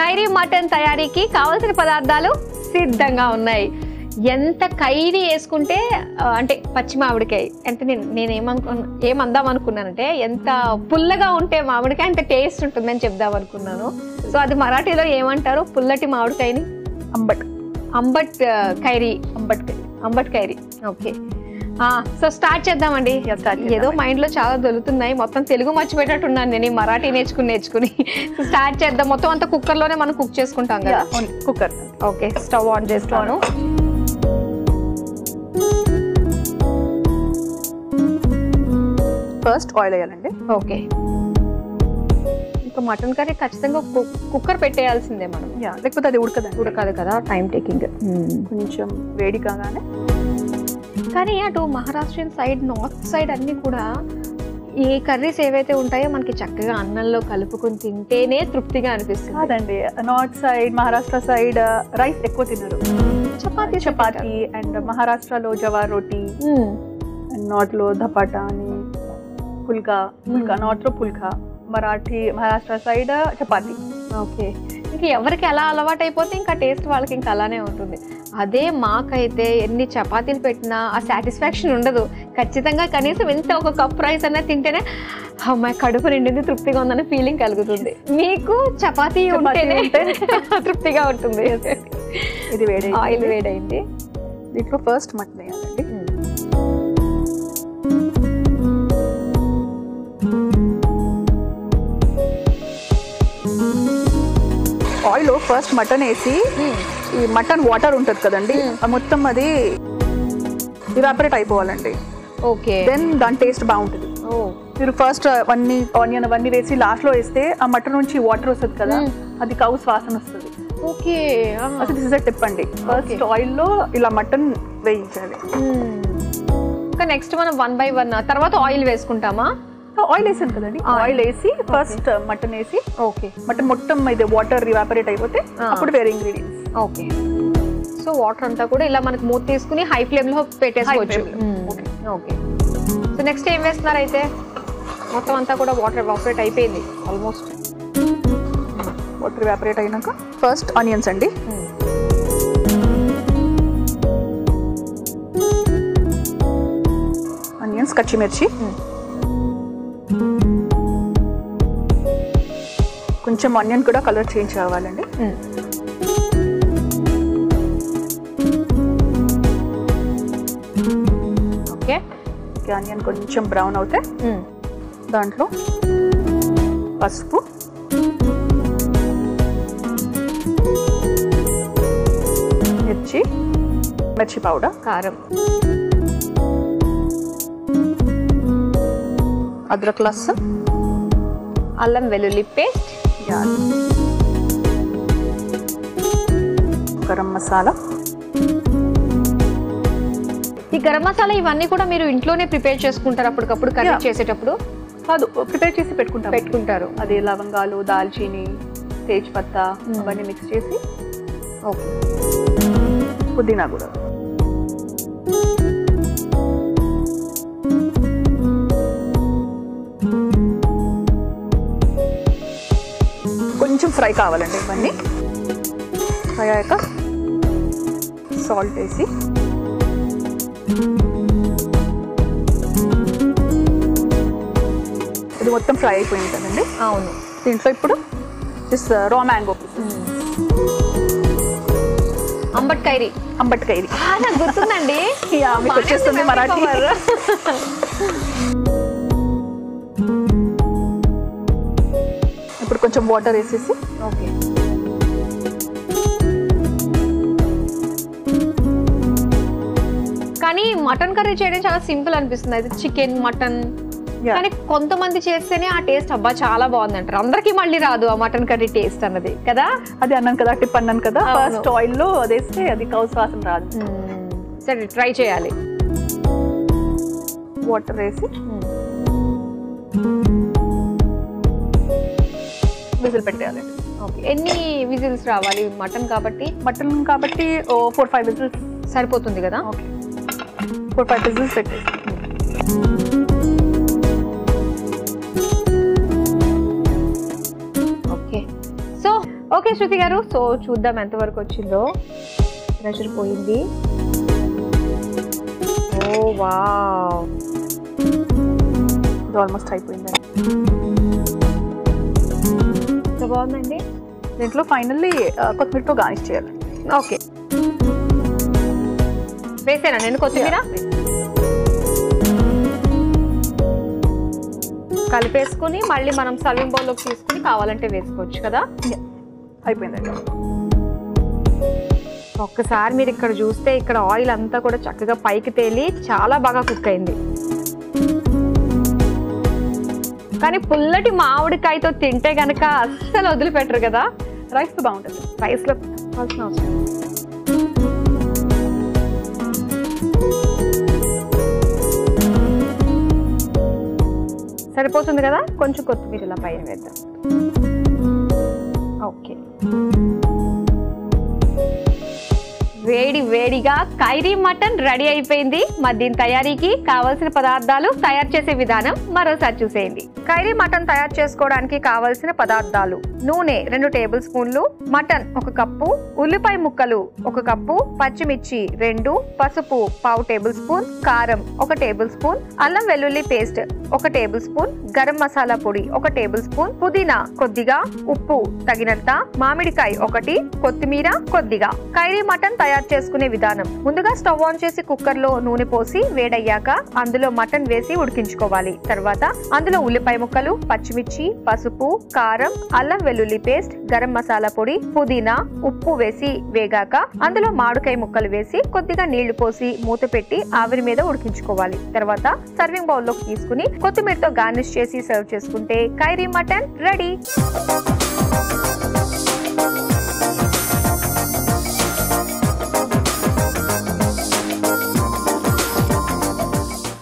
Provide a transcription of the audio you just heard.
Kyrie mutton తయారీకి కావాల్సిన పదార్థాలు సిద్ధంగా ఉన్నాయి. ఎంత కైరీ వేసుకుంటే అంటే పచ్చి మామిడికాయ అంటే నేను ఏమందాం అనుకున్నానంటే ఎంత పుల్లగా ఉంటే మామిడికాయ అంత టేస్ట్ ఉంటుందని చెప్దాం అనుకున్నాను. సో అది మరాఠీలో ఏమంటారు? పుల్లటి మామిడికాయని Ambati Kyrie. Okay, so start చేద్దామండి. ఏదో మైండ్ లో చాలా దొరుకుతున్నాయి, మొత్తం తెలుగు మర్చిపెట్టట్టున్నాను నేను మరాఠీ నేర్చుకుని. స్టార్ట్ చేద్దాం. మొత్తం అంతా కుక్కర్ లోనే మనం కుక్ చేసుకుంటాం కదా. కుక్కర్. ఓకే, స్టవ్ ఆన్ చేస్తాను. ఫస్ట్ ఆయిల్ వేయాలండి. ఓకే, ఇంకా మటన్ కర్రీ ఖచ్చితంగా కుక్కర్ పెట్టేయాల్సిందే మనం. లేకపోతే అది ఉడకదు కదా, టైం టేకింగ్. కొంచెం వేడి కాగానే. కానీ అటు మహారాష్ట్రియన్ సైడ్, నార్త్ సైడ్ అన్ని కూడా ఈ కర్రీస్ ఏవైతే ఉంటాయో మనకి చక్కగా అన్నంలో కలుపుకొని తింటేనే తృప్తిగా అనిపిస్తుంది. కాదండి, north side Maharashtra side rice ఎక్కువ తినరు, చపాతీ. అండ్ మహారాష్ట్రలో జవార్ రోటీ, అండ్ నార్త్ లో ధపాటా అని పుల్కా. నార్త్ లో పుల్కా, మహారాష్ట్ర సైడ్ చపాతీ. ఓకే, ఇంకా ఎవరికి ఎలా అలవాటు అయిపోతే ఇంకా టేస్ట్ వాళ్ళకి ఇంకా అలానే ఉంటుంది. అదే మాకైతే ఎన్ని చపాతీలు పెట్టినా ఆ సాటిస్ఫాక్షన్ ఉండదు. ఖచ్చితంగా కనీసం ఇంత ఒక కప్ రైస్ అన్నా తింటేనే అమ్మాయి కడుపు నిండింది, తృప్తిగా ఉందనే ఫీలింగ్ కలుగుతుంది. మీకు చపాతీ ఉంటేనే తృప్తిగా ఉంటుంది. ఇది ఆయిల్ వేడైంది. దీంట్లో ఫస్ట్ మటన్ వేయాలండి. ఆయిల్ ఫస్ట్ మటన్ వేసి ఈ మటన్ వాటర్ ఉంటుంది కదండి, మొత్తం అది ఇవాపరేట్ అయిపోవాలండి. ఓకే, దెన్ దాని టేస్ట్ బాగుంటుంది. మీరు ఫస్ట్ ఆనియన్ అవన్నీ వేసి లాస్ట్ లో వేస్తే ఆ మటన్ నుంచి వాటర్ వస్తుంది కదా, అది కౌ వాసన వస్తుంది. ఓకే, అసలు దిస్ ఇస్ ఎ టిప్ అండి. ఫస్ట్ ఆయిల్ లో ఇలా మటన్ వేయించాలి. ఇంకా నెక్స్ట్ మనం 1 by 1 తర్వాత ఆయిల్ వేసుకుంటామా? ఆయిల్ వేసాను కదండి, ఆయిల్ వేసి ఫస్ట్ మటన్ వేసి. ఓకే, మటన్ మొత్తం ఇది వాటర్ ఇవాపరేట్ అయిపోతే అప్పుడు వేరే ఇంగ్రీడియంట్స్. ఓకే, సో వాటర్ అంతా కూడా ఇలా మనకి మూత తీసుకుని హై ఫ్లేమ్ లో పెట్టేసుకోవచ్చు. ఓకే, సో నెక్స్ట్ ఏం వేస్తున్నారు అయితే? మొత్తం అంతా కూడా వాటర్ ఎవాపరేట్ అయిపోయింది ఆల్మోస్ట్. వాటర్ ఎవాపరేట్ అయినాక ఫస్ట్ ఆనియన్స్ అండి. ఆనియన్స్, పచ్చిమిర్చి, కొంచెం ఆనియన్ కూడా కలర్ చేంజ్ కావాలండి. ఓకే, ఆనియన్ కొంచెం బ్రౌన్ అవుతే దాంట్లో పసుపు, మిర్చి పౌడర్, కారం, అద్రక్ లస్సన్, అల్లం వెల్లుల్లి పేస్ట్, గరం మసాలా. ఈ గరం మసాలా ఇవన్నీ కూడా మీరు ఇంట్లోనే ప్రిపేర్ చేసుకుంటారు అప్పటికప్పుడు కర్రీ చేసేటప్పుడు? కాదు, ప్రిపేర్ చేసి పెట్టుకుంటారు. అది లవంగాలు, దాల్చీని, తేజ్ పత్తా అవన్నీ మిక్స్ చేసి. ఓకే, పుదీనా కూడా. కొంచెం ఫ్రై కావాలండి ఇవన్నీ. ఫ్రై అయ్యాక సాల్ట్ వేసి ఇది మొత్తం ఫ్రై అయిపోయి ఉంటుందండి. అవును, దీంట్లో ఇప్పుడు రా మ్యాంగో, అంబట్ కైరీ. నాకు గుర్తుందండి, మీకు వచ్చేస్తుంది మరాఠీ. ఇప్పుడు కొంచెం వాటర్ వేసేసి. ఓకే, కానీ మటన్ కర్రీ చేయడం చాలా సింపుల్ అనిపిస్తుంది. అది చికెన్, మటన్, కానీ కొంతమంది చేస్తేనే ఆ టేస్ట్ అబ్బా చాలా బాగుంది అంటారు. అందరికి మళ్ళీ రాదు ఆ మటన్ కర్రీ టేస్ట్ అన్నది కదా. అది అన్నాను కదా, టిప్ అన్నాను కదా, ఫస్ట్ ఆయిల్ లో అదేస్తే అది కౌస్ వాసన రాదు. సరే, ట్రై చేయాలి. వాటర్ వేసి విజిల్ పెట్టేయాలి. ఓకే, ఎన్ని విజిల్స్ రావాలి? మటన్ కాబట్టి 4-5 విజిల్స్ సరిపోతుంది కదా. ఓకే, 4-5 విజిల్స్ పెట్టేసి. ఓకే సో ఓకే శృతి గారు, సో చూద్దాం ఎంతవరకు వచ్చిందో. ప్రెషర్ పోయింది. ఓ వావ్, ఇది ఆల్మోస్ట్ అయిపోయిందండి. సో బాగుందండి. దీంట్లో ఫైనల్లీ కొత్తిమీరతో గార్నిష్ చేయాలి. ఓకే, వేసేనా నేను కొత్తిమీర? కలిపేసుకుని మళ్ళీ మనం సర్వింగ్ బౌల్లోకి తీసుకుని కావాలంటే వేసుకోవచ్చు కదా. అయిపోయిందండి. ఒక్కసారి మీరు ఇక్కడ చూస్తే ఇక్కడ ఆయిల్ అంతా కూడా చక్కగా పైకి తేలి చాలా బాగా కుక్ అయింది. కానీ పుల్లటి మామిడికాయతో తింటే గనక అస్సలు వదిలిపెట్టరు కదా. రైస్తో బాగుంటుంది. రైస్లో కావాల్సిన అవసరం. సరిపోతుంది కదా, కొంచెం కొత్తిమీర ఇలా పైన వేద్దాం. ఓకే, వేడి వేడిగా కైరీ మటన్ రెడీ అయిపోయింది. మరి దీని తయారీకి కావలసిన పదార్థాలు, తయారు చేసే విధానం మరోసారి చూసేయండి. కైరీ మటన్ తయారు చేసుకోవడానికి కావలసిన పదార్థాలు: నూనె 2 టేబుల్ స్పూన్లు, మటన్ 1 కప్పు, ఉల్లిపాయ ముక్కలు 1 కప్పు, పచ్చిమిర్చి 2, పసుపు 1/2 టేబుల్ స్పూన్, కారం 1 టేబుల్ స్పూన్, అల్లం వెల్లుల్లి paste 1 table spoon, garam masala పొడి 1 టేబుల్ స్పూన్, పుదీనా కొద్దిగా, ఉప్పు తగినంత, మామిడికాయ 1, కొత్తిమీర కొద్దిగా. కైరీ మటన్ తయారు చేసుకునే విధానం: ముందుగా స్టవ్ ఆన్ చేసి కుక్కర్ లో నూనె పోసి వేడయ్యాక అందులో మటన్ వేసి ఉడికించుకోవాలి. తర్వాత అందులో ఉల్లిపాయ ముక్కలు, పచ్చిమిర్చి, పసుపు, కారం, అల్లం వెల్లుల్లి పేస్ట్, గరం మసాలా పొడి, పుదీనా, ఉప్పు వేసి వేగాక అందులో మామిడికాయ ముక్కలు వేసి కొద్దిగా నీళ్లు పోసి మూత పెట్టి ఆవిరి మీద ఉడికించుకోవాలి. తర్వాత సర్వింగ్ బౌల్ లోకి తీసుకుని కొత్తిమీరతో గార్నిష్ చేసి సర్వ్ చేసుకుంటే కైరీ మటన్ రెడీ.